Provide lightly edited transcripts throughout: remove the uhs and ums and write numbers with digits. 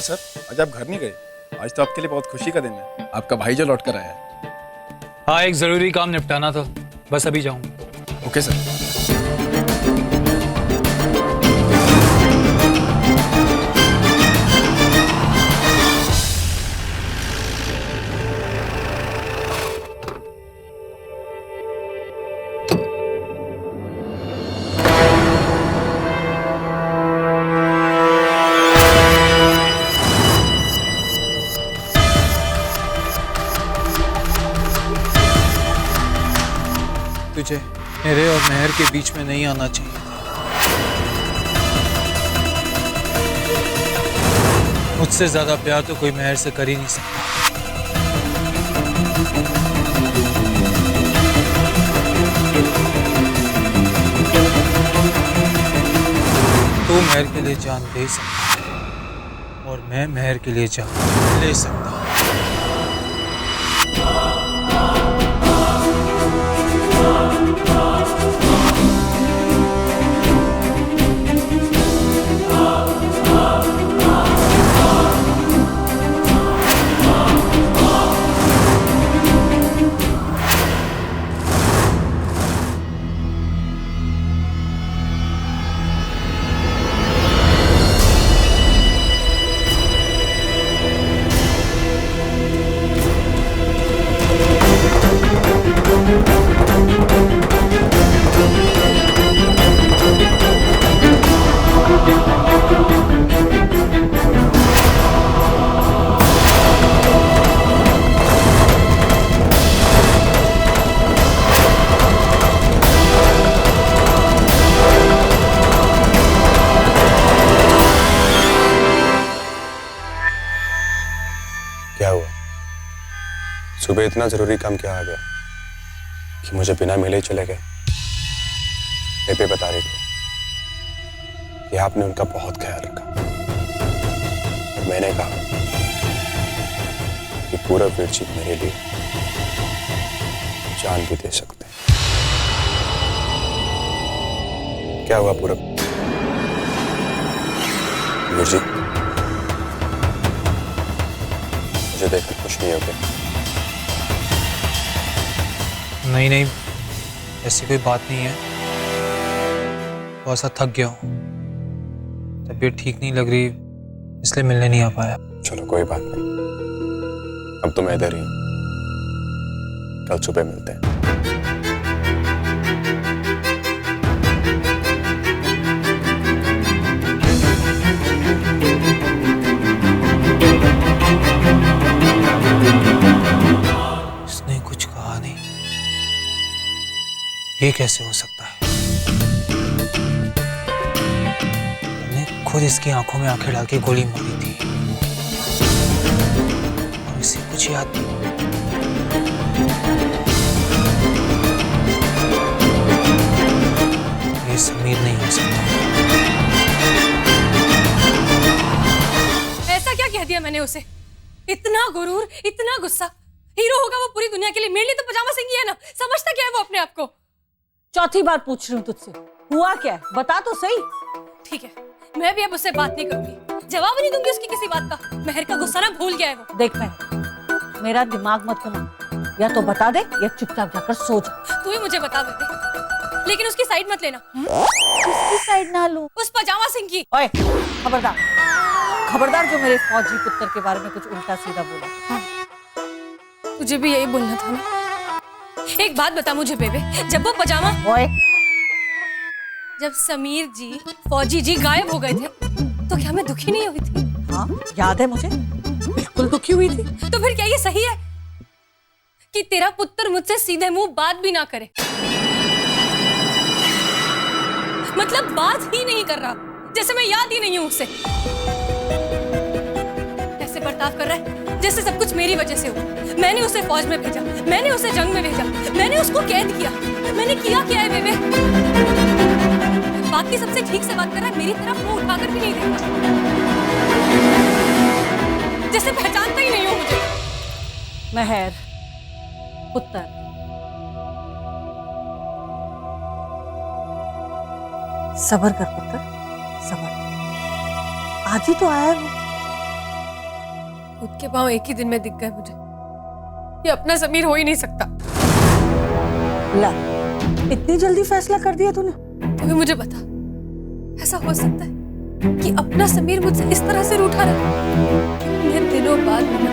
Sir, आज आप घर नहीं गए? आज तो आपके लिए बहुत खुशी का दिन है, आपका भाई जो लौट कर आया है। हाँ, एक जरूरी काम निपटाना था, बस अभी जाऊंगा। Okay sir. तुझे मेरे और मेहर के बीच में नहीं आना चाहिए था। मुझसे ज्यादा प्यार तो कोई मेहर से कर ही नहीं सकता। तू मेहर के लिए जान दे सकता है और मैं मेहर के लिए जान ले सकता हूँ। क्या हुआ? सुबह इतना जरूरी काम क्या आ गया कि मुझे बिना मिले ही चले गए? बेबे बता रही थी कि आपने उनका बहुत ख्याल रखा और मैंने कहा कि पूरा वीरजी मेरे लिए जान भी दे सकते हैं। क्या हुआ पूरब? वीरजी, मुझे देखकर खुश नहीं हो गया? नहीं नहीं, ऐसी कोई बात नहीं है। थोड़ा सा थक गया हूँ, तबीयत ठीक नहीं लग रही, इसलिए मिलने नहीं आ पाया। चलो कोई बात नहीं, अब तो मैं इधर ही हूँ। कल सुबह मिलते हैं। इसने कुछ कहा नहीं, ये कैसे हो सकता है? मैंने खुद इसकी आंखों में आंखें डाल के गोली मारी थी और इसे कुछ याद नहीं। ये समीर नहीं हो सकता। ऐसा क्या कह दिया मैंने उसे? इतना गुरूर, इतना गुस्सा। हीरो होगा वो पूरी दुनिया के लिए, मेरे लिए तो पजामा सिंह ही है ना। समझता क्या है वो अपने आप को? चौथी बार पूछ रही हूँ तुझसे, हुआ क्या है? बता तो सही। ठीक है, मैं भी अब उससे बात नहीं करूंगी, जवाब नहीं दूंगी उसकी किसी बात का। मेहर का गुस्सा ना भूल गया है वो। देख मैं, मेरा दिमाग मत घुमा, या तो बता दे या चुपचाप जाकर सो जा। तू ही मुझे बता देते, लेकिन उसकी साइड मत लेना। किसकी साइड ना लूं? उस पजामा सिंह की। ओए, खबरदार, खबरदार जो मेरे फौजी पुत्र के बारे में कुछ उल्टा सीधा बोला। तुझे भी यही बोलना था ना? एक बात बता मुझे बेबे, जब वो पजामा, ओए, जब समीर जी, फौजी जी गायब हो गए थे, तो क्या मैं दुखी नहीं हुई थी? हाँ याद है मुझे, बिल्कुल दुखी हुई थी। तो फिर क्या ये सही है कि तेरा पुत्र मुझसे सीधे मुंह बात भी ना करे? मतलब बात ही नहीं कर रहा, जैसे मैं याद ही नहीं हूं उससे। ऐसे बर्ताव कर रहा है जैसे सब कुछ मेरी वजह से हुआ। मैंने उसे फौज में भेजा, मैंने उसे जंग में भेजा, मैंने उसको कैद किया। मैंने किया क्या है बेबे? बाकी सबसे ठीक से बात कर रहा है, मेरी तरफ मुंह उठाकर भी नहीं देखा, जैसे पहचानता ही नहीं हो मुझे। मेहर, पुत्र, सबर कर पुत्र, सबर। आज ही तो आया है वो, खुद के पांव एक ही दिन में दिख गए मुझे। ये अपना समीर हो ही नहीं सकता। ला, इतनी जल्दी फैसला कर दिया तूने? तो भी मुझे बता, ऐसा हो सकता है कि अपना समीर मुझसे इस तरह से रूठा रहा? इतने दिनों बाद मिला,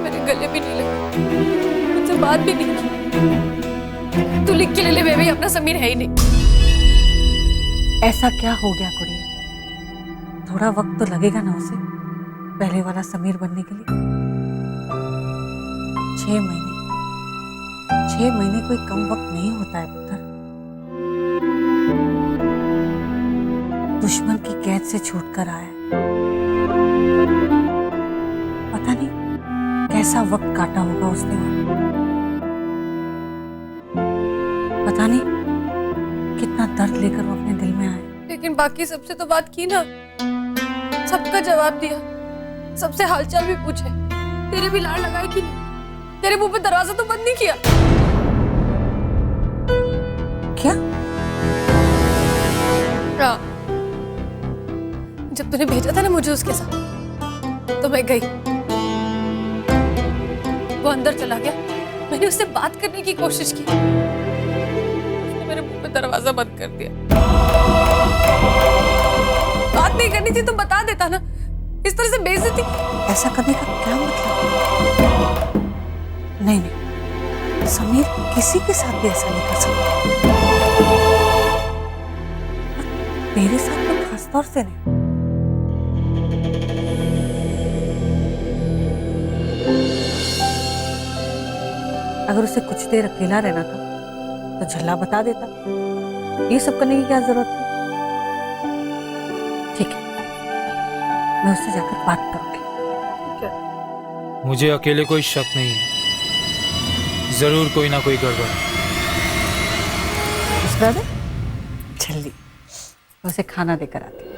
मेरे गले भी नहीं लगा, मुझसे बात भी नहीं की। तू लिख के ले ले बेबी, अपना समीर है ही नहीं। ऐसा क्या हो गया कुड़ी? थोड़ा वक्त तो लगेगा ना उसे पहले वाला समीर बनने के लिए। 6 महीने कोई कम वक्त नहीं होता है पुत्र। दुश्मन की कैद से छूटकर आया है। पता नहीं कैसा वक्त काटा होगा उसने वहां। पता नहीं कितना दर्द लेकर वो अपने दिल में आया। लेकिन बाकी सबसे तो बात की ना, सबका जवाब दिया, सबसे हालचाल भी पूछे। तेरे भी लाड़ लगाए कि नहीं? तेरे मुंह पे दरवाजा तो बंद नहीं किया? क्या? हाँ, जब तूने भेजा था ना मुझे उसके साथ, तो मैं गई। वो अंदर चला गया, मैंने उससे बात करने की कोशिश की, उसने मेरे मुंह पे दरवाजा बंद कर दिया। बात नहीं करनी थी तो बता देता ना, इस तरह से बेइज्जती। ऐसा करने का क्या मतलब? नहीं, समीर किसी के साथ भी ऐसा नहीं कर सकता। मेरे साथ तो खास तौर से नहीं। अगर उसे कुछ देर अकेला रहना था तो झल्ला बता देता। ये सब करने की क्या जरूरत थी? ठीक है, मैं उससे जाकर बात करूंगी। मुझे अकेले कोई शक नहीं है, जरूर कोई ना कोई गड़बड़। जल्दी उसे खाना देकर आती हूँ।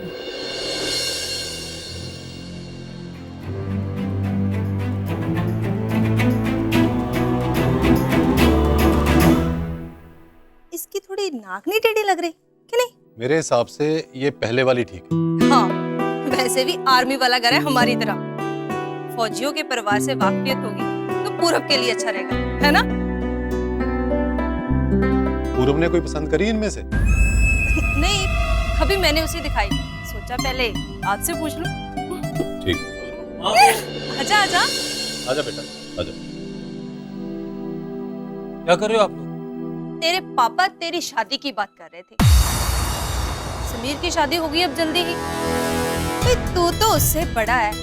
इसकी थोड़ी नाक नहीं टेढ़ी लग रही कि नहीं? मेरे हिसाब से ये पहले वाली ठीक है। हाँ, वैसे भी आर्मी वाला घर है हमारी तरह। फौजियों के परिवार से वाकफियत होगी तो पूरब के लिए अच्छा रहेगा, है ना? पूरब ने कोई पसंद करी इनमें से? नहीं, अभी मैंने उसे दिखाई, सोचा पहले आपसे पूछ लूं। ठीक। आजा आजा। आजा बेटा, आजा। क्या कर रहे हो आप लोग? तेरे पापा तेरी शादी की बात कर रहे थे। समीर की शादी होगी अब जल्दी ही। तू तो उससे बड़ा है,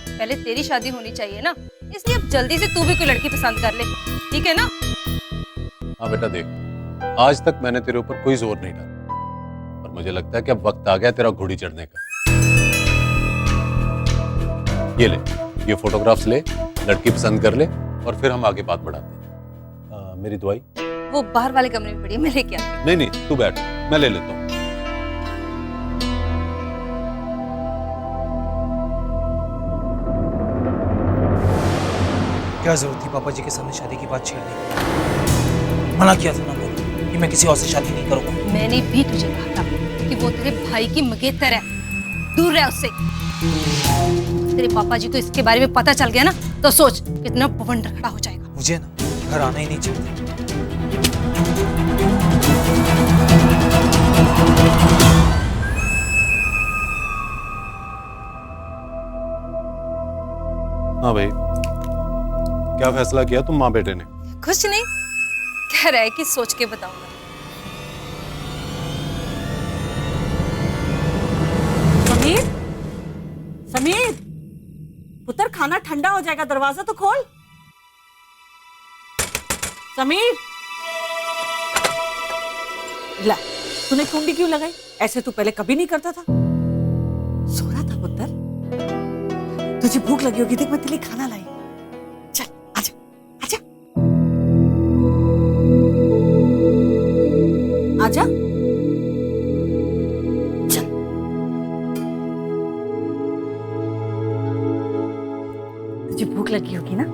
पहले तेरी शादी होनी चाहिए ना, इसलिए अब जल्दी से तू भी कोई लड़की पसंद कर ले, ठीक है ना? हाँ बेटा देख, आज तक मैंने तेरे ऊपर कोई जोर नहीं डाला, और मुझे लगता है कि अब वक्त आ गया तेरा घोड़ी चढ़ने का। ये ले, ये फोटोग्राफ्स ले, लड़की पसंद कर ले, और फिर हम आगे बात बढ़ाते हैं। मेरी दुआई वो बाहर वाले कमरे में पड़ी है, मैं लेके आती हूँ। नहीं, तू बैठ, मैं ले लेता हूँ। क्या जरूरत थी पापा जी के सामने शादी की बात छेड़ने की? मना किया था ना मैंने कि मैं किसी और से शादी नहीं करूंगा। मैंने भी तुझे कहा था कि वो तेरे भाई की मंगेतर है, दूर रह उससे। तेरे पापा जी को इसके बारे में पता चल गया ना, तो सोच कितना बवंडर खड़ा हो जाएगा। मुझे ना घर आना ही नहीं चाहता। हाँ भाई, क्या फैसला किया तुम माँ बेटे ने? कुछ नहीं, कह रहा है कि सोच के बताऊंगा। समीर, समीर, पुत्र खाना ठंडा हो जाएगा, दरवाजा तो खोल। समीर, ला, तूने कुंडी क्यों लगाई? ऐसे तू पहले कभी नहीं करता था। सो रहा था पुत्र, तुझे भूख लगी होगी, देख मैं तेरे लिए खाना लाई। चल आजा, आजा, आजा, चल। तुझे भूख लगी होगी ना?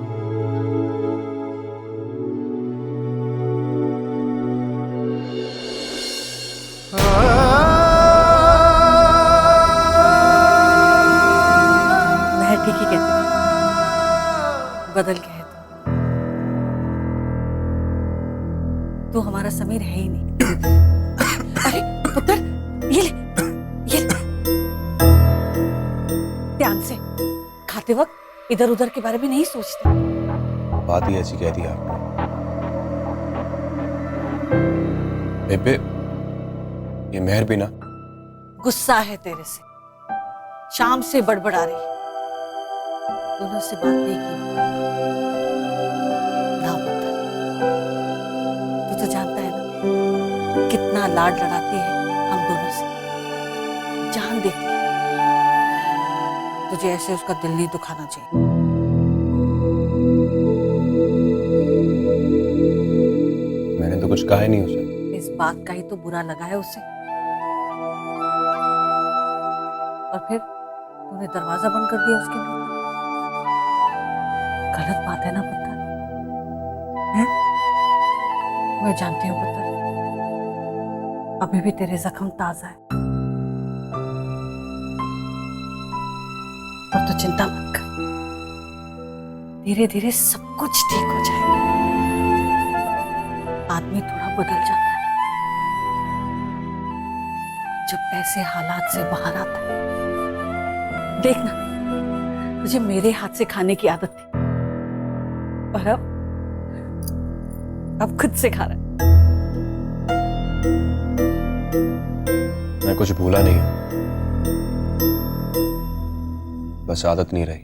ठीक ही कहते हैं। बदल गया है तू हमारा समीर है ही नहीं। अरे पुत्र, ये ले ध्यान से खाते वक्त इधर उधर के बारे में नहीं सोचते। बात ही ऐसी कह दी आपने। बेबे, ये मेहर भी ना गुस्सा है तेरे से, शाम से बड़बड़ा रही, दोनों से बात नहीं की ना पुत्र। तू तो जानता है ना कितना लाड लड़ाती है हम दोनों से, जान देती है। तुझे ऐसे उसका दिल नहीं दुखाना चाहिए। मैंने तो कुछ कहा ही नहीं उसे। इस बात का ही तो बुरा लगा है उसे। और फिर तूने दरवाजा बंद कर दिया उसके लिए। गलत बात है ना पुत्र, हैं? मैं जानती हूँ पुत्र, अभी भी तेरे जख्म ताजा है, पर तू चिंता मत कर, धीरे धीरे सब कुछ ठीक हो जाएगा। आदमी थोड़ा बदल जाता है जब ऐसे हालात से बाहर आता है। देखना, तुझे मेरे हाथ से खाने की आदत थी, और अब खुद से खा रहा है। मैं कुछ भूला नहीं हूं, बस आदत नहीं रही।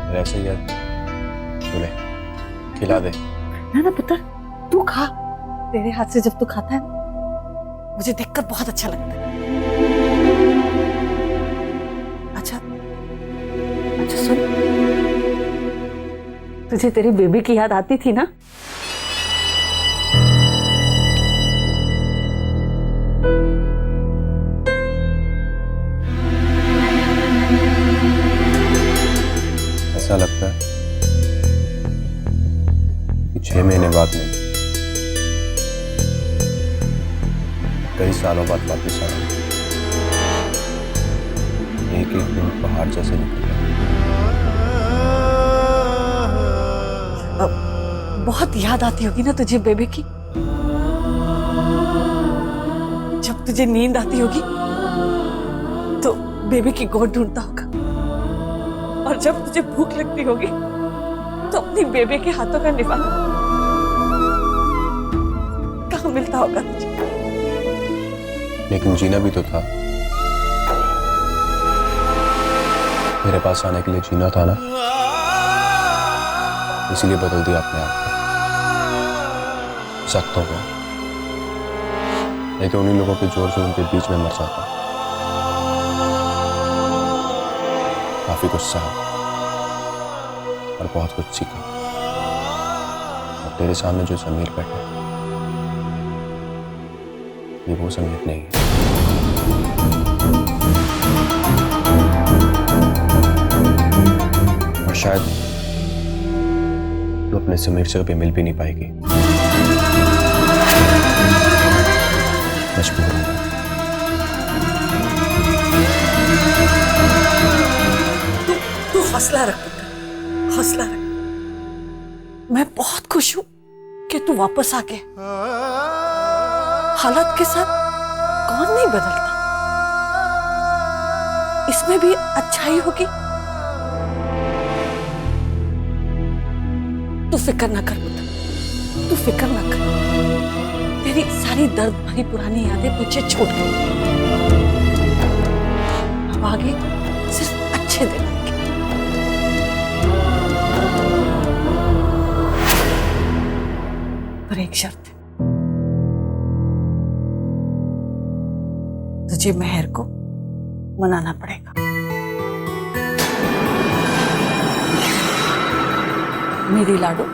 फिर ऐसे ही है, बोले खिला दे। ना पुत्र, तू खा। तेरे हाथ से जब तू खाता है मुझे देखकर बहुत अच्छा लगता है। अच्छा सुन, तुझे तेरी बेबी की याद आती थी ना? ऐसा लगता है कि 6 महीने बाद नहीं, कई सालों बाद वापिस आया। एक एक दिन पहाड़ जैसे निकल गया। बहुत याद आती होगी ना तुझे बेबी की। जब तुझे नींद आती होगी तो बेबी की गोद ढूंढता होगा, और जब तुझे भूख लगती होगी तो अपनी बेबी के हाथों का निवाला कहाँ मिलता होगा तुझे। लेकिन जीना भी तो था, मेरे पास आने के लिए जीना था ना, इसीलिए बदल दिया अपने आप को। सख्त हो गया, नहीं तो उन्हीं लोगों के जोर से उनके बीच में मर जाता। काफी कुछ सहा और बहुत कुछ सीखा, और तेरे सामने जो समीर बैठा ये वो समीर नहीं है। और शायद तू अपने समीर से कभी मिल भी नहीं पाएगी। मजबूर हूं। तू हौसला रख पुत्र, हौसला रख। मैं बहुत खुश हूं कि तू वापस आ गया। हालात के साथ कौन नहीं बदलता, इसमें भी अच्छाई होगी। तू फिक्र ना कर पुत्र, तू फिक्र ना कर। तेरी सारी दर्द भरी पुरानी यादें पीछे छोड़ दे। अब आगे सिर्फ अच्छे दिन आएंगे। पर एक शर्त है, तुझे मेहर को मनाना पड़ेगा। मेरी लाडो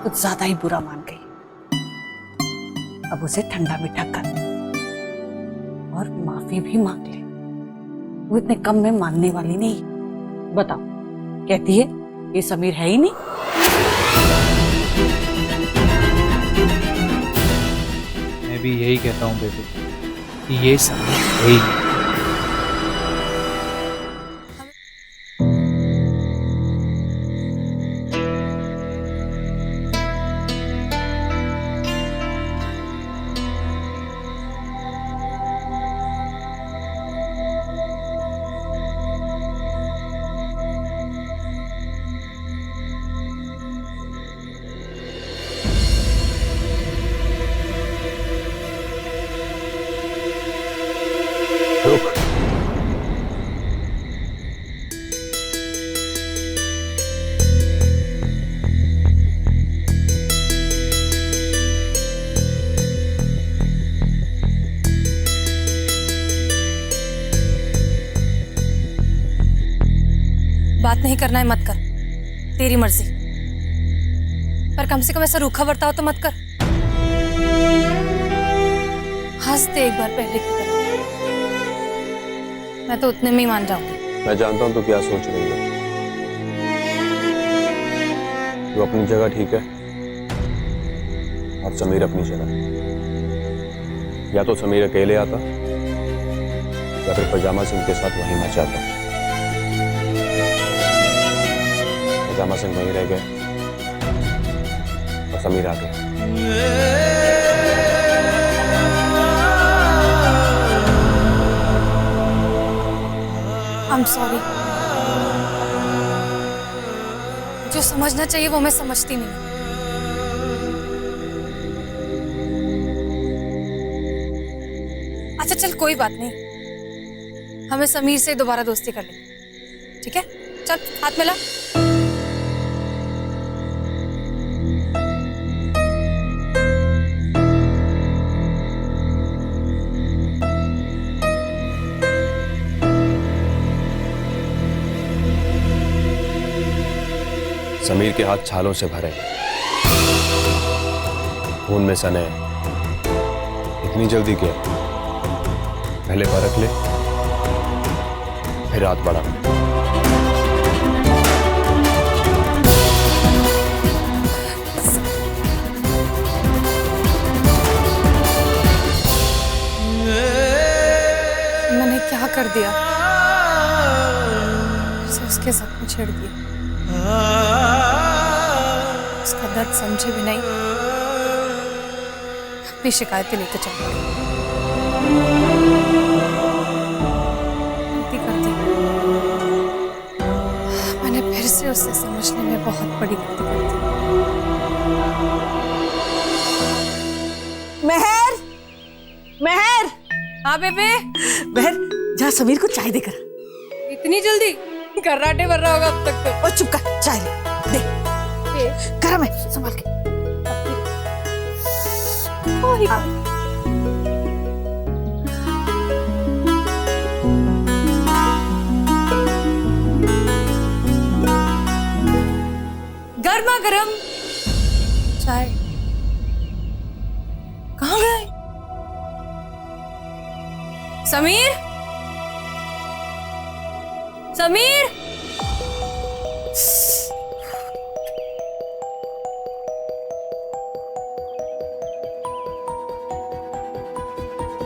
कुछ ज्यादा ही बुरा मान गई। अब उसे ठंडा मीठा कर और माफी भी मांग ले। वो इतने कम में मानने वाली नहीं। बताओ, कहती है ये समीर है ही नहीं। मैं भी यही कहता हूँ बेबी कि ये समीर है ही नहीं। बात नहीं करना है मत कर, तेरी मर्जी। पर कम से कम ऐसा रूखा बर्ताव तो मत कर। हंस दे एक बार पहले की तरह। मैं तो उतने में ही मान जाऊंगी। मैं जानता हूं तू क्या सोच रही है। तू अपनी जगह ठीक है और समीर अपनी जगह। या तो समीर अकेले आता या फिर पजामा सिंह के साथ वहीं मच जाता। पजामा सिंह वहीं रह गए और समीर आ गया। I'm sorry। जो समझना चाहिए वो मैं समझती नहीं। अच्छा चल कोई बात नहीं, हमें समीर से दोबारा दोस्ती कर लेंगे, ठीक है? चल हाथ मिला। समीर के हाथ छालों से भरे, खून में सने। इतनी जल्दी क्या? पहले परख ले, फिर हाथ बढ़ा। मैंने क्या कर दिया? उसे उसके जख्म छेड़ दिया, उसका दर्द समझे भी नहीं, अपनी शिकायतें लेके चल पड़े। गलती कर दी मैंने, फिर से उसे समझने में बहुत बड़ी गलती कर दी। मेहर, मेहर, हाँ बेबे। मेहर जा समीर को चाय देकर। इतनी जल्दी? कर्राटे भर रहा होगा अब तक तो। और चुप कर, चाय ले, दे। गरम है, संभाल के। गर्मा गर्म चाय कहाँ गए? समीर, समीर,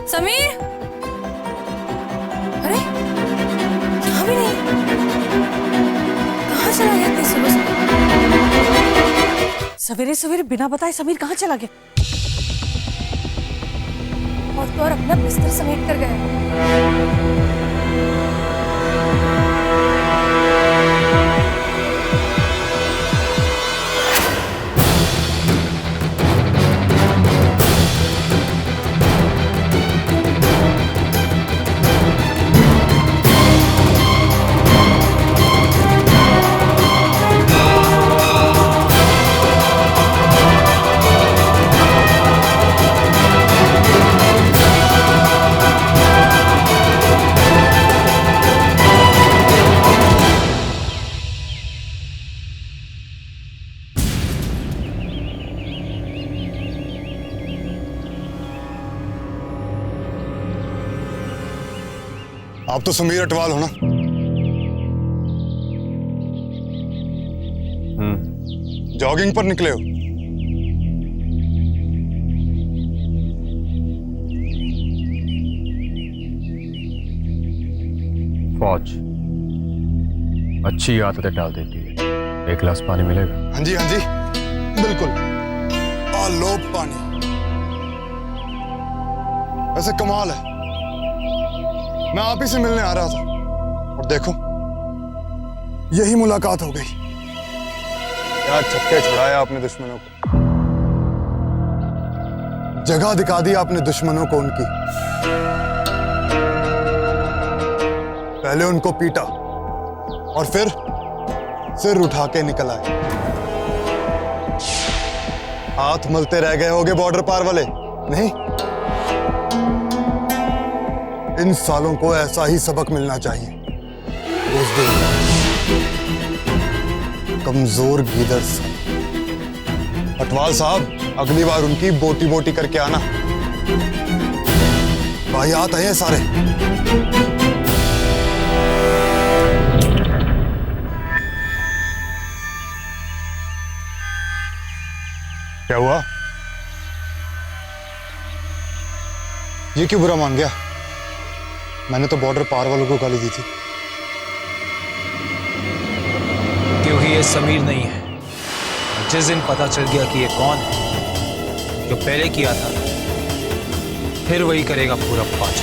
समीर, अरे यहाँ भी नहीं, कहाँ चला गया इतनी सुबह सुबह? सवेरे सवेरे बिना बताए समीर कहाँ चला गया? और तो और अपना बिस्तर समेट कर गया। आप तो समीर अटवाल हो ना? जॉगिंग पर निकले हो? फौज अच्छी आदतें डाल देती है। एक गिलास पानी मिलेगा? हाँ जी बिल्कुल। आ लो पानी। वैसे कमाल है, मैं आप ही से मिलने आ रहा था और देखो यही मुलाकात हो गई। क्या छक्के छुड़ाया आपने दुश्मनों को, जगह दिखा दी आपने दुश्मनों को उनकी। पहले उनको पीटा और फिर सिर उठा के निकल आए। हाथ मलते रह गए होगे बॉर्डर पार वाले, नहीं? इन सालों को ऐसा ही सबक मिलना चाहिए। बुज़दिल। कमजोर गीदड़ सा। पटवाल साहब, अगली बार उनकी बोटी बोटी करके आना। वाहियात हैं ये सारे। क्या हुआ? ये क्यों बुरा मान गया? मैंने तो बॉर्डर पार वालों को गाली दी थी। क्योंकि ये समीर नहीं है। जिस दिन पता चल गया कि ये कौन है, जो पहले किया था, फिर वही करेगा पूरा पाँच।